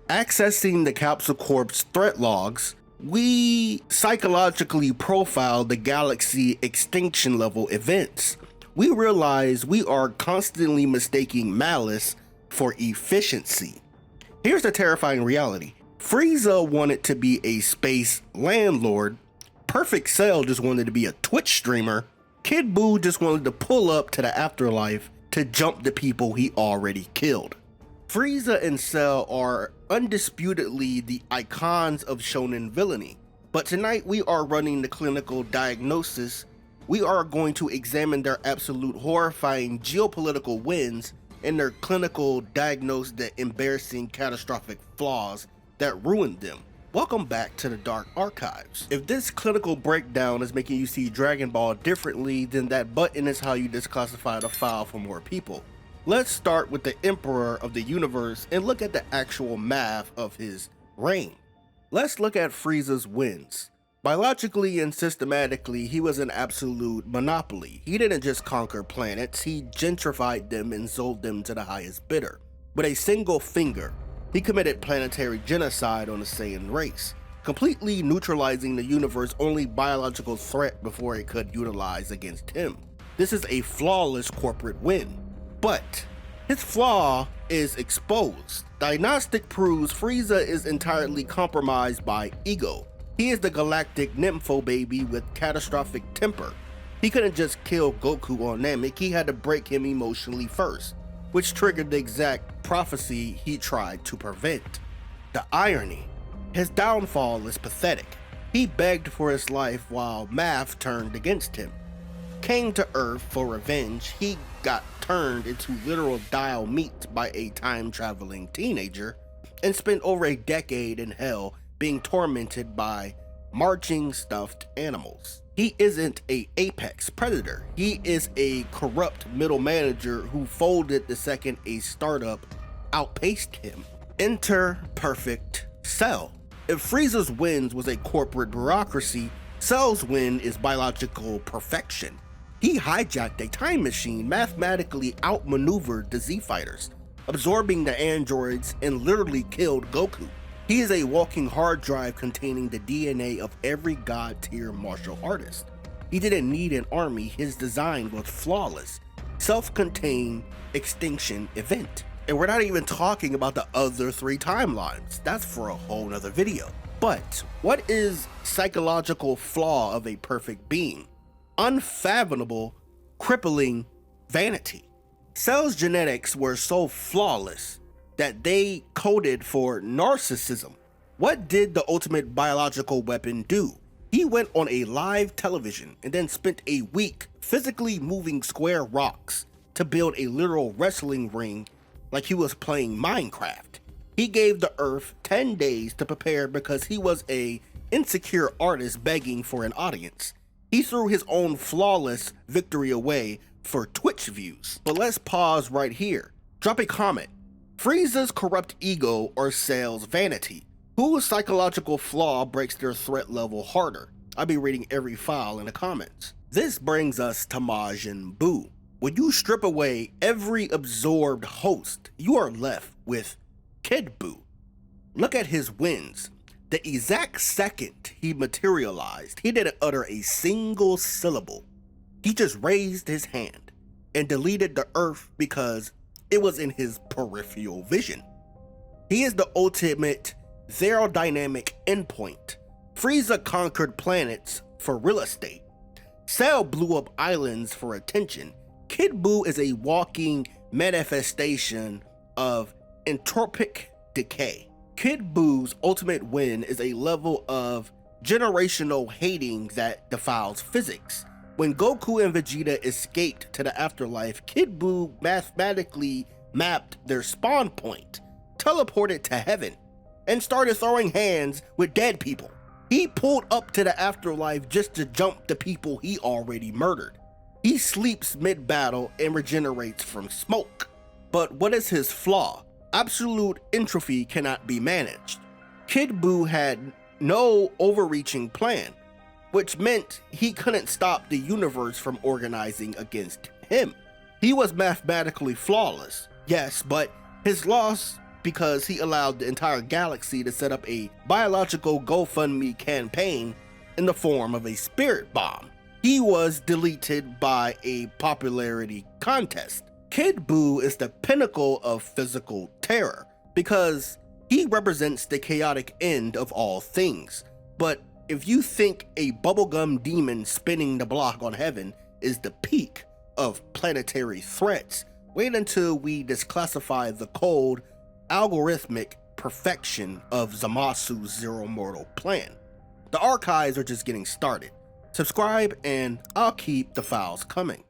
Accessing the 𝐽𝐝 threat logs, we psychologically profile the galaxy extinction level events. We realize we are constantly mistaking malice for efficiency. Here's the terrifying reality. Frieza wanted to be a space landlord. Perfect Cell just wanted to be a Twitch streamer. Kid Buu just wanted to pull up to the afterlife to jump the people he already killed. Frieza and Cell are undisputedly the icons of shonen villainy, but tonight we are running the clinical diagnosis. We are going to examine their absolute horrifying geopolitical wins and their clinical diagnose the embarrassing catastrophic flaws that ruined them. Welcome back to the Dark Archives. If this clinical breakdown is making you see Dragon Ball differently, then that button is how you disclassify the file for more people. Let's start with the Emperor of the Universe and look at the actual math of his reign. Let's look at Frieza's wins. Biologically and systematically, he was an absolute monopoly. He didn't just conquer planets, he gentrified them and sold them to the highest bidder. With a single finger, he committed planetary genocide on the Saiyan race, completely neutralizing the universe's only biological threat before it could utilize against him. This is a flawless corporate win. But his flaw is exposed. Diagnostic proves Frieza is entirely compromised by ego. He is the galactic nympho baby with catastrophic temper. He couldn't just kill Goku or Namek, he had to break him emotionally first, which triggered the exact prophecy he tried to prevent. The irony, his downfall is pathetic. He begged for his life while math turned against him. Came to Earth for revenge, he got turned into literal dial meat by a time-traveling teenager and spent over a decade in hell being tormented by marching stuffed animals. He isn't an apex predator, he is a corrupt middle manager who folded the second a startup outpaced him. Enter Perfect Cell. If Frieza's wins was a corporate bureaucracy, Cell's win is biological perfection. He hijacked a time machine, mathematically outmaneuvered the Z Fighters, absorbing the androids and literally killed Goku. He is a walking hard drive containing the DNA of every god tier martial artist. He didn't need an army, his design was flawless, self-contained extinction event. And we're not even talking about the other three timelines, that's for a whole nother video. But what is psychological flaw of a perfect being? Unfathomable, crippling vanity. Cell's genetics were so flawless that they coded for narcissism. What did the ultimate biological weapon do? He went on a live television and then spent a week physically moving square rocks to build a literal wrestling ring like he was playing Minecraft. He gave the Earth 10 days to prepare because he was an insecure artist begging for an audience. He threw his own flawless victory away for Twitch views. But let's pause right here. Drop a comment. Frieza's corrupt ego or Cell's vanity? Whose psychological flaw breaks their threat level harder? I'll be reading every file in the comments. This brings us to Majin Buu. When you strip away every absorbed host, you are left with Kid Buu. Look at his wins. The exact second he materialized, he didn't utter a single syllable. He just raised his hand and deleted the Earth because it was in his peripheral vision. He is the ultimate aerodynamic endpoint. Frieza conquered planets for real estate. Cell blew up islands for attention. Kid Buu is a walking manifestation of entropic decay. Kid Buu's ultimate win is a level of generational hating that defiles physics. When Goku and Vegeta escaped to the afterlife, Kid Buu mathematically mapped their spawn point, teleported to heaven, and started throwing hands with dead people. He pulled up to the afterlife just to jump the people he already murdered. He sleeps mid-battle and regenerates from smoke. But what is his flaw? Absolute entropy cannot be managed. Kid Buu had no overreaching plan, which meant he couldn't stop the universe from organizing against him. He was mathematically flawless, yes, but his loss because he allowed the entire galaxy to set up a biological GoFundMe campaign in the form of a spirit bomb. He was deleted by a popularity contest. Kid Buu is the pinnacle of physical terror because he represents the chaotic end of all things. But if you think a bubblegum demon spinning the block on heaven is the peak of planetary threats, wait until we disclassify the cold, algorithmic perfection of Zamasu's Zero Mortal plan. The archives are just getting started. Subscribe and I'll keep the files coming.